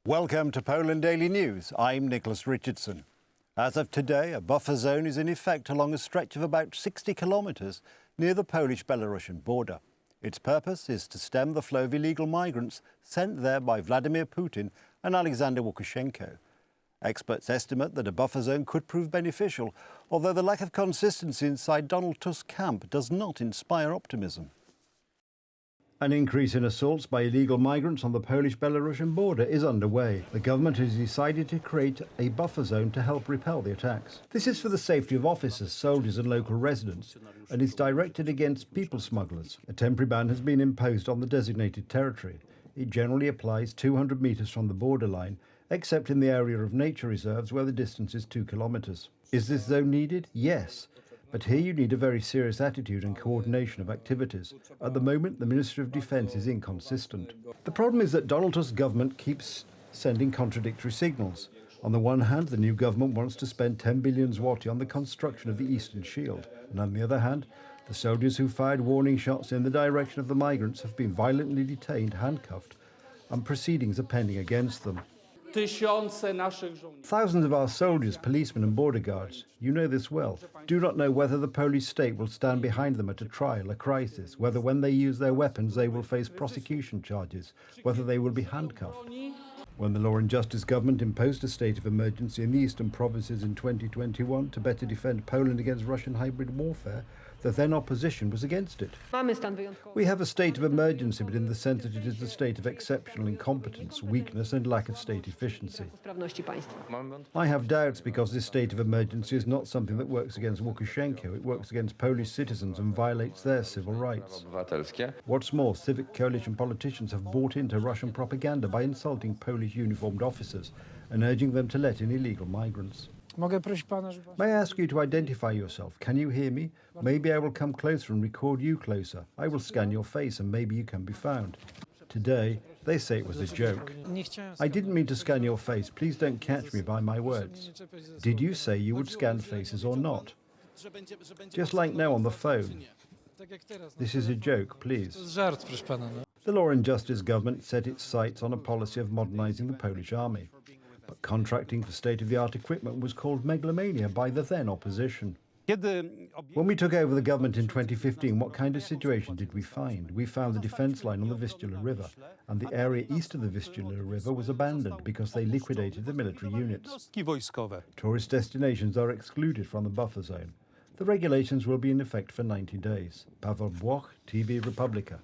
Welcome to Poland Daily News. I'm Nicholas Richardson. As of today, a buffer zone is in effect along a stretch of about 60 kilometres near the Polish-Belarusian border. Its purpose is to stem the flow of illegal migrants sent there by Vladimir Putin and Alexander Lukashenko. Experts estimate that a buffer zone could prove beneficial, although the lack of consistency inside Donald Tusk's camp does not inspire optimism. An increase in assaults by illegal migrants on the Polish-Belarusian border is underway. The government has decided to create a buffer zone to help repel the attacks. This is for the safety of officers, soldiers and local residents, and is directed against people smugglers. A temporary ban has been imposed on the designated territory. It generally applies 200 metres from the borderline, except in the area of nature reserves where the distance is 2 kilometres. Is this zone needed? Yes. But here you need a very serious attitude and coordination of activities. At the moment, the Ministry of Defence is inconsistent. The problem is that Donald Tusk's government keeps sending contradictory signals. On the one hand, the new government wants to spend 10 billion zloty on the construction of the Eastern Shield. And on the other hand, the soldiers who fired warning shots in the direction of the migrants have been violently detained, handcuffed, and proceedings are pending against them. Thousands of our soldiers, policemen and border guards, you know this well, do not know whether the Polish state will stand behind them at a trial, a crisis, whether when they use their weapons they will face prosecution charges, whether they will be handcuffed. When the Law and Justice government imposed a state of emergency in the eastern provinces in 2021 to better defend Poland against Russian hybrid warfare, the then opposition was against it. We have a state of emergency, but in the sense that it is a state of exceptional incompetence, weakness and lack of state efficiency. I have doubts because this state of emergency is not something that works against Lukashenko. It works against Polish citizens and violates their civil rights. What's more, civic coalition politicians have bought into Russian propaganda by insulting Polish uniformed officers and urging them to let in illegal migrants. May I ask you to identify yourself? Can you hear me? Maybe I will come closer and record you closer. I will scan your face and maybe you can be found. Today, they say it was a joke. I didn't mean to scan your face. Please don't catch me by my words. Did you say you would scan faces or not? Just like now on the phone. This is a joke, please. The Law and Justice government set its sights on a policy of modernising the Polish army. But contracting for state-of-the-art equipment was called megalomania by the then opposition. When we took over the government in 2015, what kind of situation did we find? We found the defence line on the Vistula River, and the area east of the Vistula River was abandoned because they liquidated the military units. Tourist destinations are excluded from the buffer zone. The regulations will be in effect for 90 days. Paweł Błoch, TV Republika.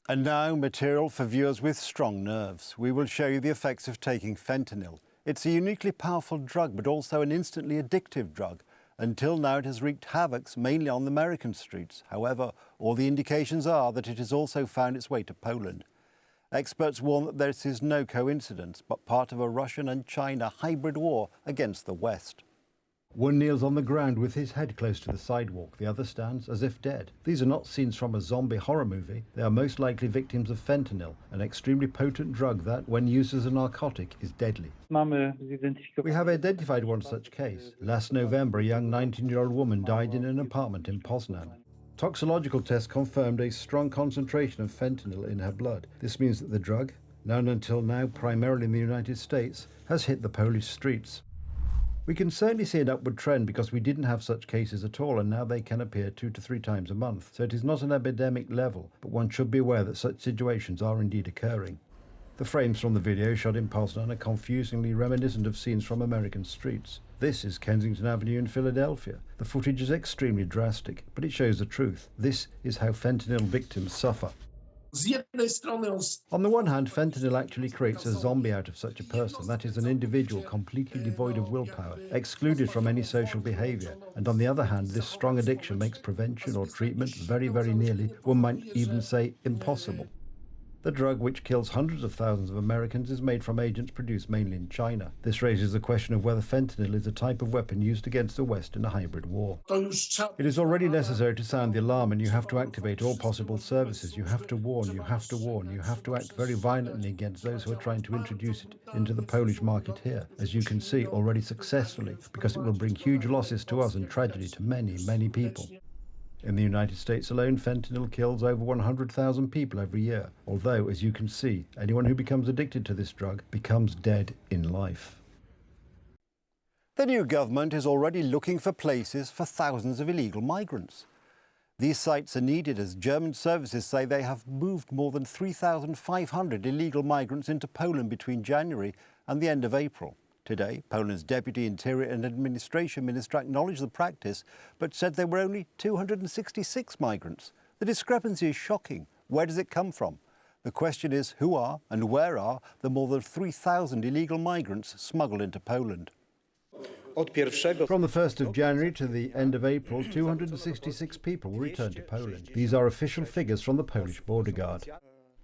And now, material for viewers with strong nerves. We will show you the effects of taking fentanyl. It's a uniquely powerful drug, but also an instantly addictive drug. Until now, it has wreaked havoc mainly on the American streets. However, all the indications are that it has also found its way to Poland. Experts warn that this is no coincidence, but part of a Russian and China hybrid war against the West. One kneels on the ground with his head close to the sidewalk. The other stands as if dead. These are not scenes from a zombie horror movie. They are most likely victims of fentanyl, an extremely potent drug that, when used as a narcotic, is deadly. We have identified one such case. Last November, a young 19-year-old woman died in an apartment in Poznan. Toxicological tests confirmed a strong concentration of fentanyl in her blood. This means that the drug, known until now primarily in the United States, has hit the Polish streets. We can certainly see an upward trend because we didn't have such cases at all, and now they can appear 2 to 3 times a month. So it is not an epidemic level, but one should be aware that such situations are indeed occurring. The frames from the video shot in Poznan are confusingly reminiscent of scenes from American streets. This is Kensington Avenue in Philadelphia. The footage is extremely drastic, but it shows the truth. This is how fentanyl victims suffer. On the one hand, fentanyl actually creates a zombie out of such a person. That is, an individual completely devoid of willpower, excluded from any social behaviour. And on the other hand, this strong addiction makes prevention or treatment very, very nearly, one might even say, impossible. The drug, which kills hundreds of thousands of Americans, is made from agents produced mainly in China. This raises the question of whether fentanyl is a type of weapon used against the West in a hybrid war. It is already necessary to sound the alarm, and you have to activate all possible services. You have to warn, you have to warn, you have to act very violently against those who are trying to introduce it into the Polish market here, as you can see, already successfully, because it will bring huge losses to us and tragedy to many, many people. In the United States alone, fentanyl kills over 100,000 people every year, although, as you can see, anyone who becomes addicted to this drug becomes dead in life. The new government is already looking for places for thousands of illegal migrants. These sites are needed as German services say they have moved more than 3,500 illegal migrants into Poland between January and the end of April. Today, Poland's Deputy Interior and Administration Minister acknowledged the practice, but said there were only 266 migrants. The discrepancy is shocking. Where does it come from? The question is, who are and where are the more than 3,000 illegal migrants smuggled into Poland? From the 1st of January to the end of April, 266 people were returned to Poland. These are official figures from the Polish border guard.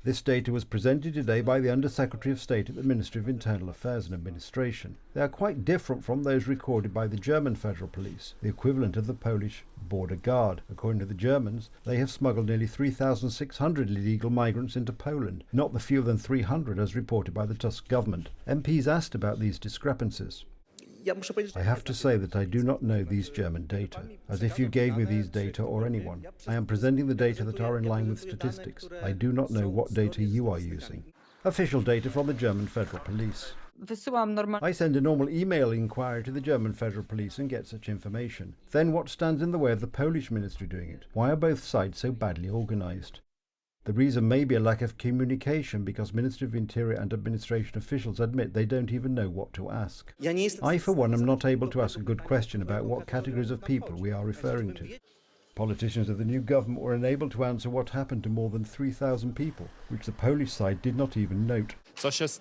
This data was presented today by the Under-Secretary of State at the Ministry of Internal Affairs and Administration. They are quite different from those recorded by the German Federal Police, the equivalent of the Polish border guard. According to the Germans, they have smuggled nearly 3,600 illegal migrants into Poland, not the fewer than 300 as reported by the Tusk government. MPs asked about these discrepancies. I have to say that I do not know these German data, as if you gave me these data or anyone. I am presenting the data that are in line with statistics. I do not know what data you are using. Official data from the German Federal Police. I send a normal email inquiry to the German Federal Police and get such information. Then what stands in the way of the Polish ministry doing it? Why are both sides so badly organised? The reason may be a lack of communication because Ministry of Interior and Administration officials admit they don't even know what to ask. I, for one, am not able to ask a good question about what categories of people we are referring to. Politicians of the new government were unable to answer what happened to more than 3,000 people, which the Polish side did not even note.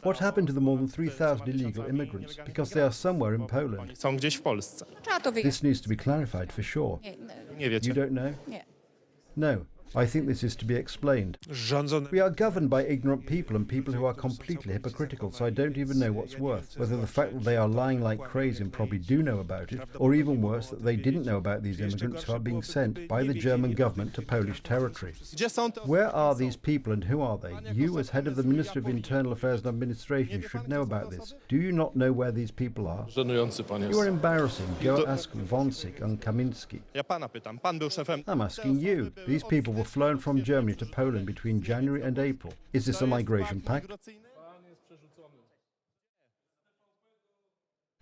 What happened to the more than 3,000 illegal immigrants? Because they are somewhere in Poland. This needs to be clarified for sure. You don't know? No. I think this is to be explained. We are governed by ignorant people and people who are completely hypocritical, so I don't even know what's worse, whether the fact that they are lying like crazy and probably do know about it, or even worse, that they didn't know about these immigrants who are being sent by the German government to Polish territory. Where are these people and who are they? You, as head of the Ministry of Internal Affairs and Administration, should know about this. Do you not know where these people are? You are embarrassing. Go ask Wąsik and Kamiński. I'm asking you. These people were flown from Germany to Poland between January and April. Is this a migration pact?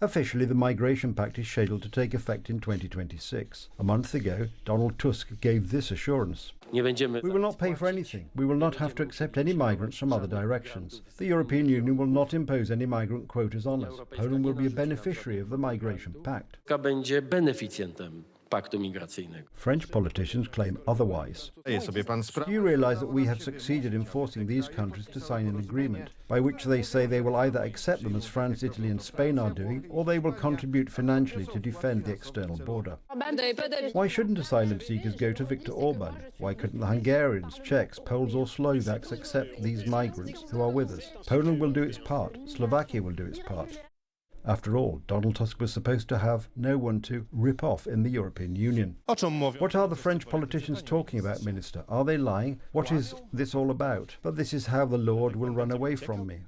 Officially, the Migration Pact is scheduled to take effect in 2026. A month ago, Donald Tusk gave this assurance. We will not pay for anything. We will not have to accept any migrants from other directions. The European Union will not impose any migrant quotas on us. Poland will be a beneficiary of the Migration Pact. French politicians claim otherwise. Do you realise that we have succeeded in forcing these countries to sign an agreement by which they say they will either accept them as France, Italy and Spain are doing, or they will contribute financially to defend the external border? Why shouldn't asylum seekers go to Viktor Orban? Why couldn't the Hungarians, Czechs, Poles or Slovaks accept these migrants who are with us? Poland will do its part. Slovakia will do its part. After all, Donald Tusk was supposed to have no one to rip off in the European Union. What are the French politicians talking about, Minister? Are they lying? What is this all about? But this is how the Lord will run away from me.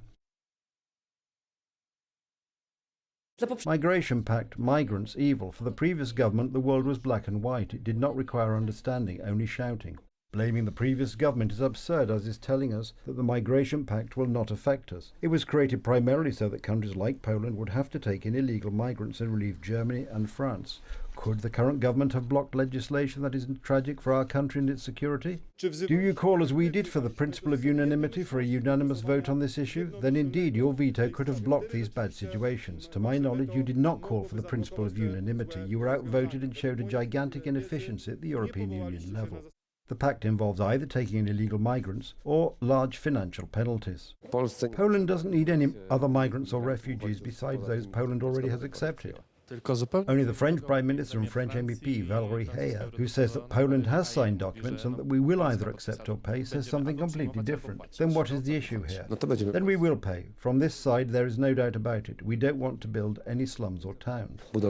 Migration Pact, migrants, evil. For the previous government, the world was black and white. It did not require understanding, only shouting. Blaming the previous government is absurd, as is telling us that the Migration Pact will not affect us. It was created primarily so that countries like Poland would have to take in illegal migrants and relieve Germany and France. Could the current government have blocked legislation that is tragic for our country and its security? Do you call, as we did, for the principle of unanimity for a unanimous vote on this issue? Then indeed your veto could have blocked these bad situations. To my knowledge, you did not call for the principle of unanimity. You were outvoted and showed a gigantic inefficiency at the European Union level. The pact involves either taking in illegal migrants or large financial penalties. Poland doesn't need any other migrants or refugees besides those Poland already has accepted. Only the French Prime Minister and French MEP Valérie Pécresse, who says that Poland has signed documents and that we will either accept or pay, says something completely different. Then what is the issue here? Then we will pay. From this side, there is no doubt about it. We don't want to build any slums or towns. These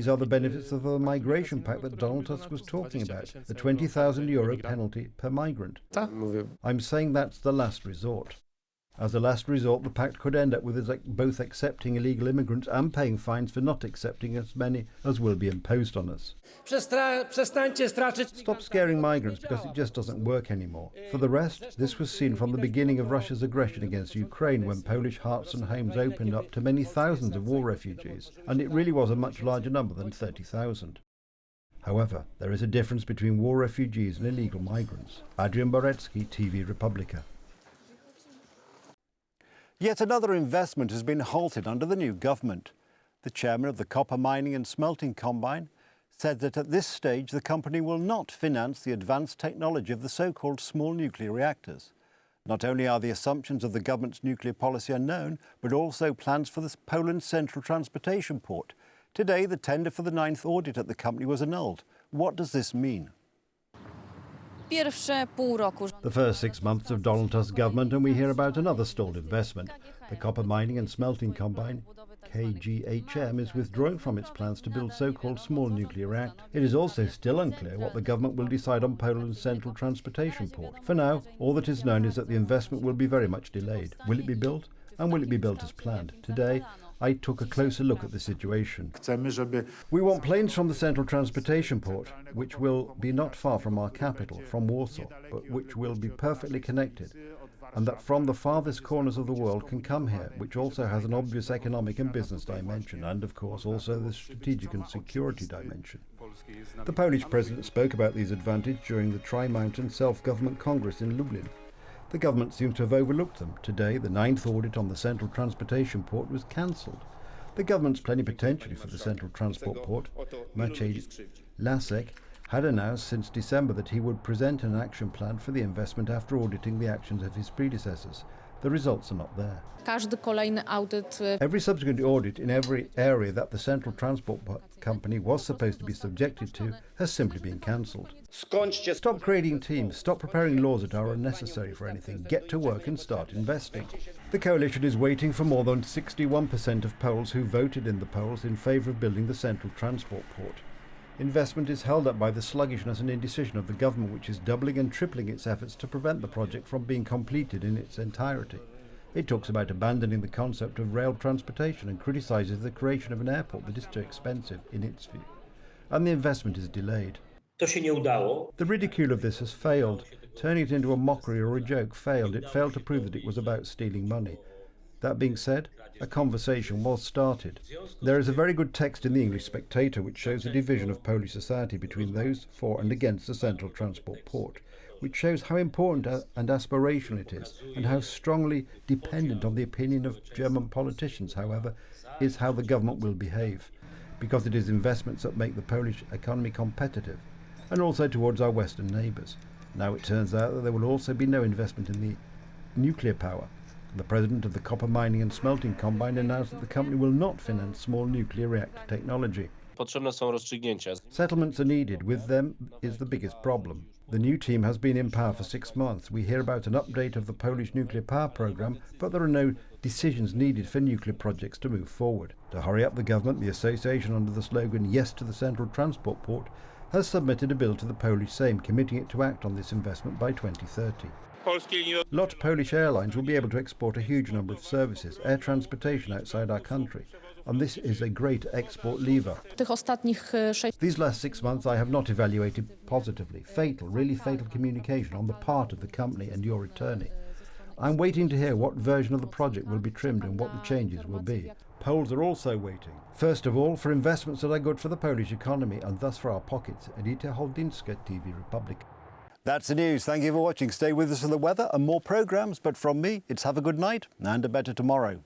are the benefits of the Migration Pact that Donald Tusk was talking about, the €20,000 penalty per migrant. I'm saying that's the last resort. As a last resort, the pact could end up with us both accepting illegal immigrants and paying fines for not accepting as many as will be imposed on us. Stop scaring migrants, because it just doesn't work anymore. For the rest, this was seen from the beginning of Russia's aggression against Ukraine, when Polish hearts and homes opened up to many thousands of war refugees, and it really was a much larger number than 30,000. However, there is a difference between war refugees and illegal migrants. Adrian Boretsky, TV Republica. Yet another investment has been halted under the new government. The chairman of the copper mining and smelting combine said that at this stage the company will not finance the advanced technology of the so-called small nuclear reactors. Not only are the assumptions of the government's nuclear policy unknown, but also plans for the Poland's central transportation port. Today, the tender for the 9th audit at the company was annulled. What does this mean? The first 6 months of Donald Tusk's government, and we hear about another stalled investment. The copper mining and smelting combine, KGHM, is withdrawing from its plans to build so-called small nuclear reactors. It is also still unclear what the government will decide on Poland's central transportation port. For now, all that is known is that the investment will be very much delayed. Will it be built? And will it be built as planned? Today, I took a closer look at the situation. We want planes from the central transportation port, which will be not far from our capital, from Warsaw, but which will be perfectly connected, and that from the farthest corners of the world can come here, which also has an obvious economic and business dimension, and of course also the strategic and security dimension. The Polish president spoke about these advantages during the Tri-Mountain Self-Government Congress in Lublin. The government seems to have overlooked them. Today, the 9th audit on the central transportation port was cancelled. The government's plenipotentiary for the central transport port, Maciej Lasek, had announced since December that he would present an action plan for the investment after auditing the actions of his predecessors. The results are not there. Every subsequent audit in every area that the central transport company was supposed to be subjected to has simply been cancelled. Stop creating teams, stop preparing laws that are unnecessary for anything, get to work and start investing. The coalition is waiting for more than 61% of Poles who voted in the polls in favour of building the central transport port. Investment is held up by the sluggishness and indecision of the government, which is doubling and tripling its efforts to prevent the project from being completed in its entirety. It talks about abandoning the concept of rail transportation and criticises the creation of an airport that is too expensive, in its view. And the investment is delayed. The ridicule of this has failed. Turning it into a mockery or a joke failed. It failed to prove that it was about stealing money. That being said, a conversation was started. There is a very good text in the English Spectator which shows the division of Polish society between those for and against the central transport port, which shows how important and aspirational it is, and how strongly dependent on the opinion of German politicians, however, is how the government will behave, because it is investments that make the Polish economy competitive, and also towards our Western neighbours. Now it turns out that there will also be no investment in the nuclear power. The president of the copper mining and smelting combine announced that the company will not finance small nuclear reactor technology. Settlements are needed. With them is the biggest problem. The new team has been in power for 6 months. We hear about an update of the Polish nuclear power programme, but there are no decisions needed for nuclear projects to move forward. To hurry up the government, the association, under the slogan "Yes to the Central Transport Port," has submitted a bill to the Polish Sejm, committing it to act on this investment by 2030. LOT Polish Airlines will be able to export a huge number of services, air transportation outside our country, and this is a great export lever. These last 6 months I have not evaluated positively. Fatal, really fatal communication on the part of the company and your attorney. I'm waiting to hear what version of the project will be trimmed and what the changes will be. Poles are also waiting. First of all, for investments that are good for the Polish economy and thus for our pockets. Edyta Holdinska, TV Republic. That's the news. Thank you for watching. Stay with us for the weather and more programmes, but from me, it's have a good night and a better tomorrow.